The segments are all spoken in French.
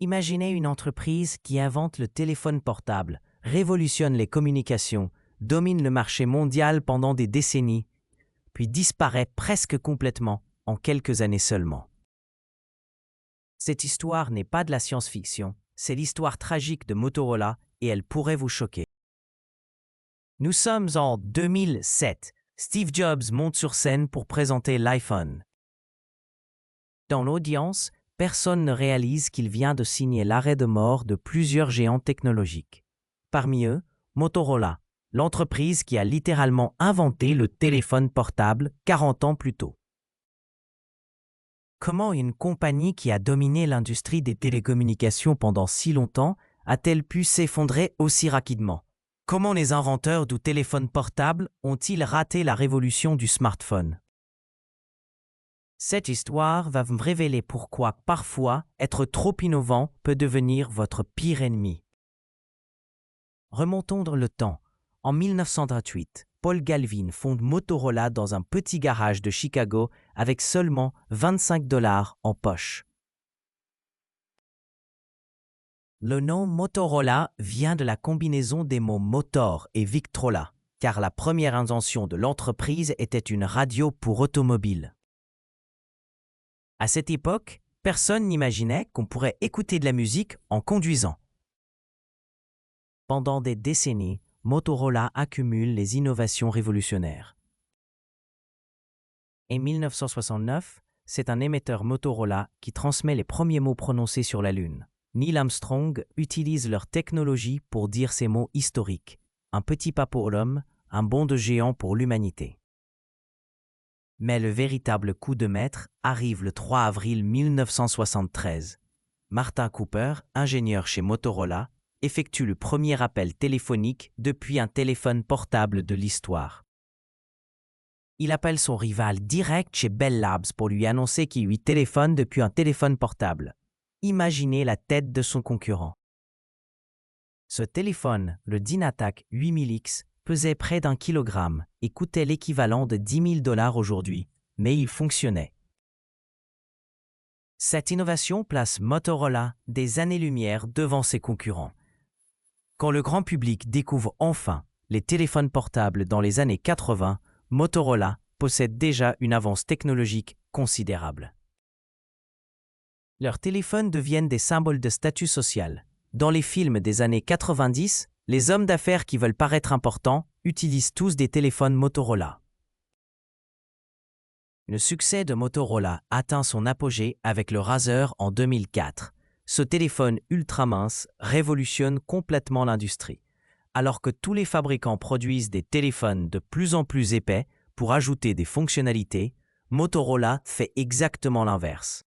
Imaginez une entreprise qui invente le téléphone portable, révolutionne les communications, domine le marché mondial pendant des décennies, puis disparaît presque complètement en quelques années seulement. Cette histoire n'est pas de la science-fiction, c'est l'histoire tragique de Motorola et elle pourrait vous choquer. Nous sommes en 2007. Steve Jobs monte sur scène pour présenter l'iPhone. Dans l'audience, personne ne réalise qu'il vient de signer l'arrêt de mort de plusieurs géants technologiques. Parmi eux, Motorola, l'entreprise qui a littéralement inventé le téléphone portable 40 ans plus tôt. Comment une compagnie qui a dominé l'industrie des télécommunications pendant si longtemps a-t-elle pu s'effondrer aussi rapidement? Comment les inventeurs du téléphone portable ont-ils raté la révolution du smartphone? Cette histoire va vous révéler pourquoi parfois être trop innovant peut devenir votre pire ennemi. Remontons dans le temps. En 1928, Paul Galvin fonde Motorola dans un petit garage de Chicago avec seulement 25 $ en poche. Le nom Motorola vient de la combinaison des mots motor et Victrola, car la première invention de l'entreprise était une radio pour automobile. À cette époque, personne n'imaginait qu'on pourrait écouter de la musique en conduisant. Pendant des décennies, Motorola accumule les innovations révolutionnaires. En 1969, c'est un émetteur Motorola qui transmet les premiers mots prononcés sur la Lune. Neil Armstrong utilise leur technologie pour dire ces mots historiques. Un petit pas pour l'homme, un bond de géant pour l'humanité. Mais le véritable coup de maître arrive le 3 avril 1973. Martin Cooper, ingénieur chez Motorola, effectue le premier appel téléphonique depuis un téléphone portable de l'histoire. Il appelle son rival direct chez Bell Labs pour lui annoncer qu'il lui téléphone depuis un téléphone portable. Imaginez la tête de son concurrent. Ce téléphone, le Dynatac 8000X, pesait près d'1 kilogramme et coûtait l'équivalent de 10 000 $ aujourd'hui, mais il fonctionnait. Cette innovation place Motorola des années-lumière devant ses concurrents. Quand le grand public découvre enfin les téléphones portables dans les années 80, Motorola possède déjà une avance technologique considérable. Leurs téléphones deviennent des symboles de statut social. Dans les films des années 90, les hommes d'affaires qui veulent paraître importants utilisent tous des téléphones Motorola. Le succès de Motorola atteint son apogée avec le Razr en 2004. Ce téléphone ultra mince révolutionne complètement l'industrie. Alors que tous les fabricants produisent des téléphones de plus en plus épais pour ajouter des fonctionnalités, Motorola fait exactement l'inverse.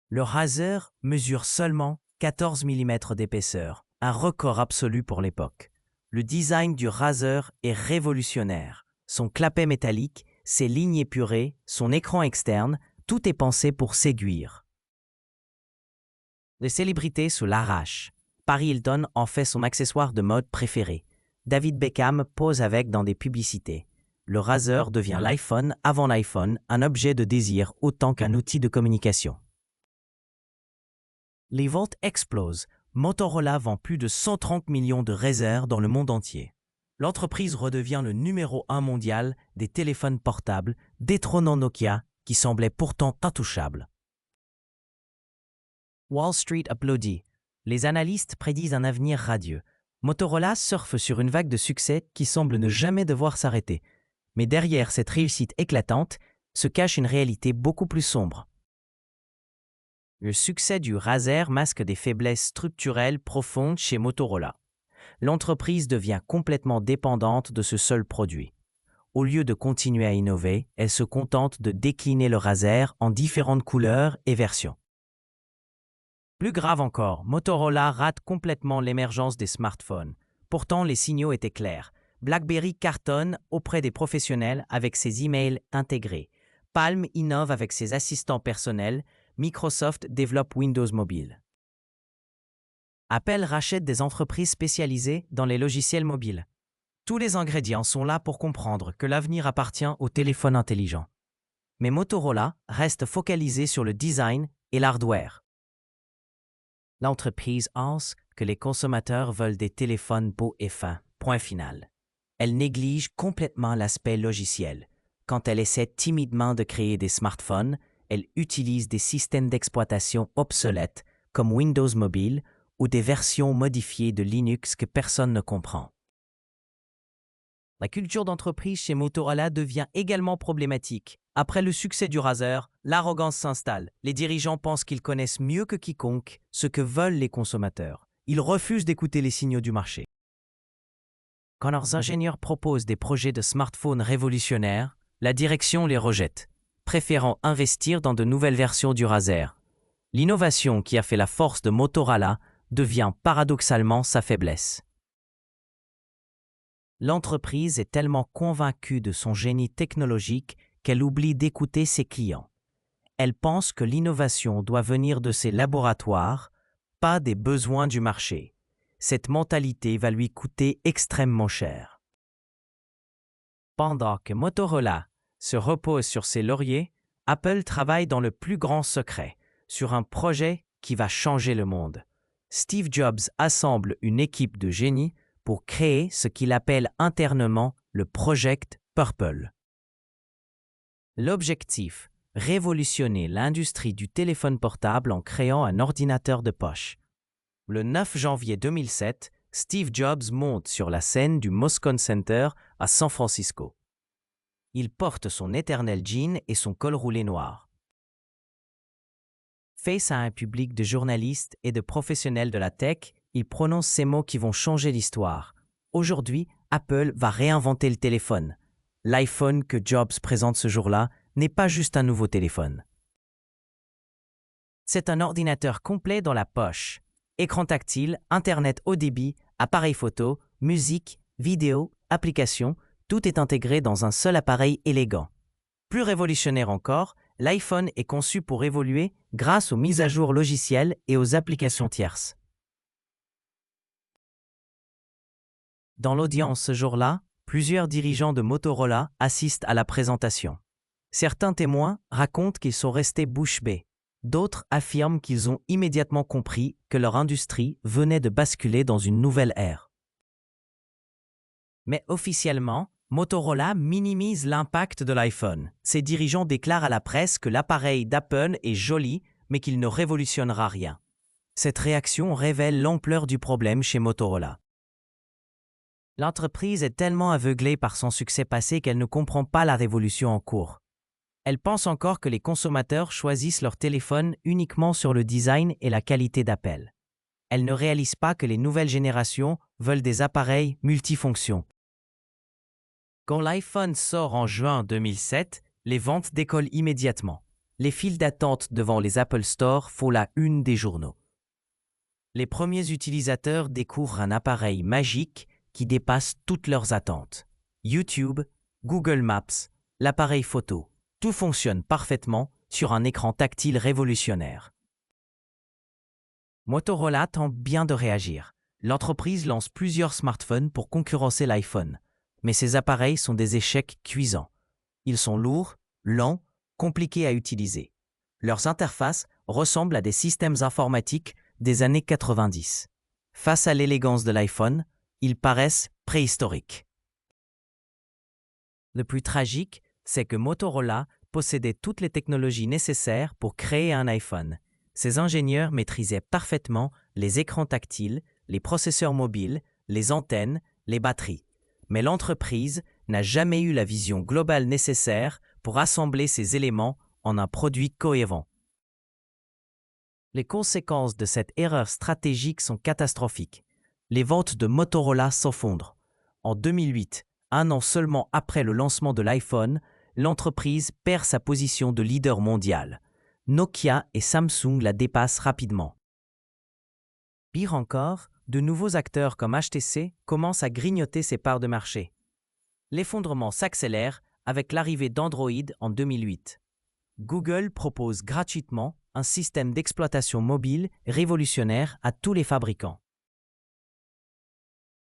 Le Razr mesure seulement 14 mm d'épaisseur, un record absolu pour l'époque. Le design du Razr est révolutionnaire. Son clapet métallique, ses lignes épurées, son écran externe, tout est pensé pour séduire. Les célébrités se l'arrachent. Paris Hilton en fait son accessoire de mode préféré. David Beckham pose avec dans des publicités. Le Razr devient l'iPhone avant l'iPhone, un objet de désir autant qu'un outil de communication. Les ventes explosent. Motorola vend plus de 130 millions de Razr dans le monde entier. L'entreprise redevient le numéro 1 mondial des téléphones portables, détrônant Nokia, qui semblait pourtant intouchable. Wall Street applaudit. Les analystes prédisent un avenir radieux. Motorola surfe sur une vague de succès qui semble ne jamais devoir s'arrêter. Mais derrière cette réussite éclatante se cache une réalité beaucoup plus sombre. Le succès du Razr masque des faiblesses structurelles profondes chez Motorola. L'entreprise devient complètement dépendante de ce seul produit. Au lieu de continuer à innover, elle se contente de décliner le Razr en différentes couleurs et versions. Plus grave encore, Motorola rate complètement l'émergence des smartphones. Pourtant, les signaux étaient clairs. BlackBerry cartonne auprès des professionnels avec ses emails intégrés. Palm innove avec ses assistants personnels. Microsoft développe Windows Mobile. Apple rachète des entreprises spécialisées dans les logiciels mobiles. Tous les ingrédients sont là pour comprendre que l'avenir appartient au téléphone intelligent. Mais Motorola reste focalisé sur le design et l'hardware. L'entreprise pense que les consommateurs veulent des téléphones beaux et fins. Point final. Elle néglige complètement l'aspect logiciel. Quand elle essaie timidement de créer des smartphones, elle utilise des systèmes d'exploitation obsolètes comme Windows Mobile ou des versions modifiées de Linux que personne ne comprend. La culture d'entreprise chez Motorola devient également problématique. Après le succès du Razr, l'arrogance s'installe. Les dirigeants pensent qu'ils connaissent mieux que quiconque ce que veulent les consommateurs. Ils refusent d'écouter les signaux du marché. Quand leurs ingénieurs proposent des projets de smartphones révolutionnaires, la direction les rejette, préférant investir dans de nouvelles versions du Razr. L'innovation qui a fait la force de Motorola devient paradoxalement sa faiblesse. L'entreprise est tellement convaincue de son génie technologique qu'elle oublie d'écouter ses clients. Elle pense que l'innovation doit venir de ses laboratoires, pas des besoins du marché. Cette mentalité va lui coûter extrêmement cher. Pendant que Motorola se repose sur ses lauriers, Apple travaille dans le plus grand secret, sur un projet qui va changer le monde. Steve Jobs assemble une équipe de génies pour créer ce qu'il appelle internement le Project Purple. L'objectif, révolutionner l'industrie du téléphone portable en créant un ordinateur de poche. Le 9 janvier 2007, Steve Jobs monte sur la scène du Moscone Center à San Francisco. Il porte son éternel jean et son col roulé noir. Face à un public de journalistes et de professionnels de la tech, il prononce ces mots qui vont changer l'histoire. Aujourd'hui, Apple va réinventer le téléphone. L'iPhone que Jobs présente ce jour-là n'est pas juste un nouveau téléphone. C'est un ordinateur complet dans la poche. Écran tactile, Internet haut débit, appareil photo, musique, vidéo, applications, tout est intégré dans un seul appareil élégant. Plus révolutionnaire encore, l'iPhone est conçu pour évoluer grâce aux mises à jour logicielles et aux applications tierces. Dans l'audience ce jour-là, plusieurs dirigeants de Motorola assistent à la présentation. Certains témoins racontent qu'ils sont restés bouche bée. D'autres affirment qu'ils ont immédiatement compris que leur industrie venait de basculer dans une nouvelle ère. Mais officiellement, Motorola minimise l'impact de l'iPhone. Ses dirigeants déclarent à la presse que l'appareil d'Apple est joli, mais qu'il ne révolutionnera rien. Cette réaction révèle l'ampleur du problème chez Motorola. L'entreprise est tellement aveuglée par son succès passé qu'elle ne comprend pas la révolution en cours. Elle pense encore que les consommateurs choisissent leur téléphone uniquement sur le design et la qualité d'appel. Elle ne réalise pas que les nouvelles générations veulent des appareils multifonctions. Quand l'iPhone sort en juin 2007, les ventes décollent immédiatement. Les files d'attente devant les Apple Store font la une des journaux. Les premiers utilisateurs découvrent un appareil magique qui dépasse toutes leurs attentes. YouTube, Google Maps, l'appareil photo, tout fonctionne parfaitement sur un écran tactile révolutionnaire. Motorola tente bien de réagir. L'entreprise lance plusieurs smartphones pour concurrencer l'iPhone. Mais ces appareils sont des échecs cuisants. Ils sont lourds, lents, compliqués à utiliser. Leurs interfaces ressemblent à des systèmes informatiques des années 90. Face à l'élégance de l'iPhone, ils paraissent préhistoriques. Le plus tragique, c'est que Motorola possédait toutes les technologies nécessaires pour créer un iPhone. Ses ingénieurs maîtrisaient parfaitement les écrans tactiles, les processeurs mobiles, les antennes, les batteries. Mais l'entreprise n'a jamais eu la vision globale nécessaire pour assembler ces éléments en un produit cohérent. Les conséquences de cette erreur stratégique sont catastrophiques. Les ventes de Motorola s'effondrent. En 2008, un an seulement après le lancement de l'iPhone, l'entreprise perd sa position de leader mondial. Nokia et Samsung la dépassent rapidement. Pire encore, de nouveaux acteurs comme HTC commencent à grignoter ses parts de marché. L'effondrement s'accélère avec l'arrivée d'Android en 2008. Google propose gratuitement un système d'exploitation mobile révolutionnaire à tous les fabricants.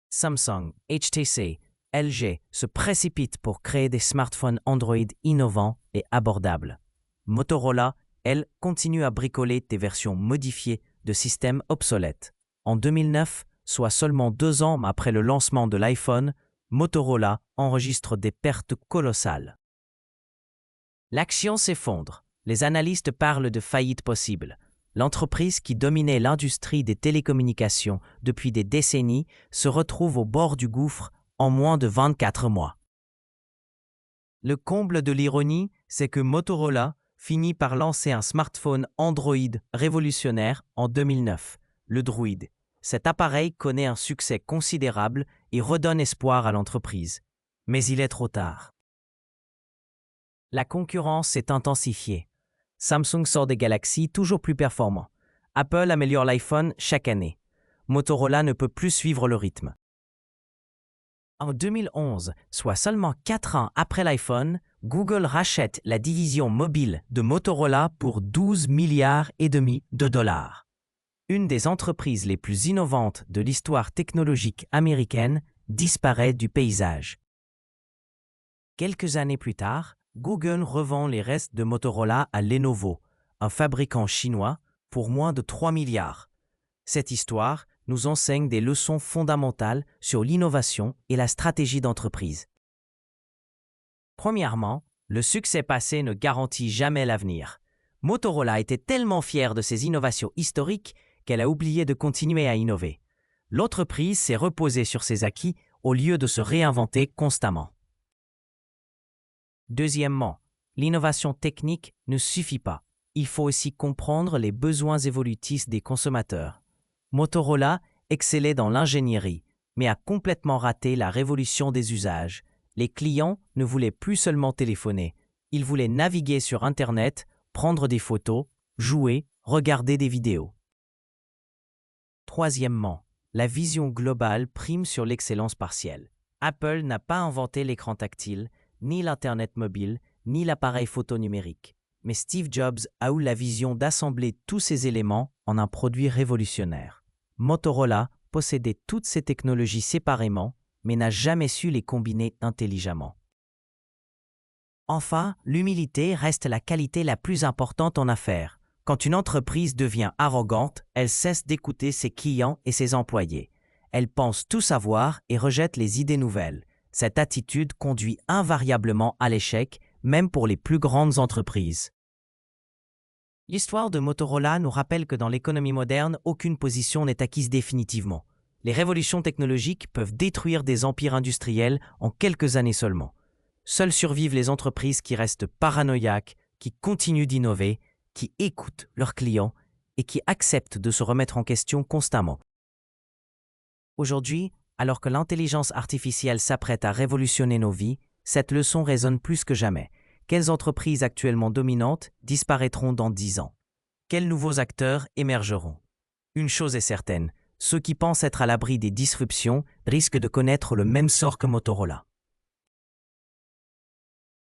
Samsung, HTC, LG se précipitent pour créer des smartphones Android innovants et abordables. Motorola, elle, continue à bricoler des versions modifiées de systèmes obsolètes. En 2009, soit seulement 2 ans après le lancement de l'iPhone, Motorola enregistre des pertes colossales. L'action s'effondre. Les analystes parlent de faillite possible. L'entreprise qui dominait l'industrie des télécommunications depuis des décennies se retrouve au bord du gouffre en moins de 24 mois. Le comble de l'ironie, c'est que Motorola finit par lancer un smartphone Android révolutionnaire en 2009, le Droid. Cet appareil connaît un succès considérable et redonne espoir à l'entreprise. Mais il est trop tard. La concurrence s'est intensifiée. Samsung sort des Galaxy toujours plus performants. Apple améliore l'iPhone chaque année. Motorola ne peut plus suivre le rythme. En 2011, soit seulement 4 ans après l'iPhone, Google rachète la division mobile de Motorola pour 12 milliards et demi de dollars. Une des entreprises les plus innovantes de l'histoire technologique américaine disparaît du paysage. Quelques années plus tard, Google revend les restes de Motorola à Lenovo, un fabricant chinois, pour moins de 3 milliards. Cette histoire nous enseigne des leçons fondamentales sur l'innovation et la stratégie d'entreprise. Premièrement, le succès passé ne garantit jamais l'avenir. Motorola était tellement fière de ses innovations historiques qu'elle a oublié de continuer à innover. L'entreprise s'est reposée sur ses acquis au lieu de se réinventer constamment. Deuxièmement, l'innovation technique ne suffit pas. Il faut aussi comprendre les besoins évolutifs des consommateurs. Motorola excellait dans l'ingénierie, mais a complètement raté la révolution des usages. Les clients ne voulaient plus seulement téléphoner. Ils voulaient naviguer sur Internet, prendre des photos, jouer, regarder des vidéos. Troisièmement, la vision globale prime sur l'excellence partielle. Apple n'a pas inventé l'écran tactile, ni l'Internet mobile, ni l'appareil photo numérique. Mais Steve Jobs a eu la vision d'assembler tous ces éléments en un produit révolutionnaire. Motorola possédait toutes ces technologies séparément, mais n'a jamais su les combiner intelligemment. Enfin, l'humilité reste la qualité la plus importante en affaires. Quand une entreprise devient arrogante, elle cesse d'écouter ses clients et ses employés. Elle pense tout savoir et rejette les idées nouvelles. Cette attitude conduit invariablement à l'échec, même pour les plus grandes entreprises. L'histoire de Motorola nous rappelle que dans l'économie moderne, aucune position n'est acquise définitivement. Les révolutions technologiques peuvent détruire des empires industriels en quelques années seulement. Seules survivent les entreprises qui restent paranoïaques, qui continuent d'innover, qui écoutent leurs clients et qui acceptent de se remettre en question constamment. Aujourd'hui, alors que l'intelligence artificielle s'apprête à révolutionner nos vies, cette leçon résonne plus que jamais. Quelles entreprises actuellement dominantes disparaîtront dans 10 ans? Quels nouveaux acteurs émergeront? Une chose est certaine, ceux qui pensent être à l'abri des disruptions risquent de connaître le même sort que Motorola.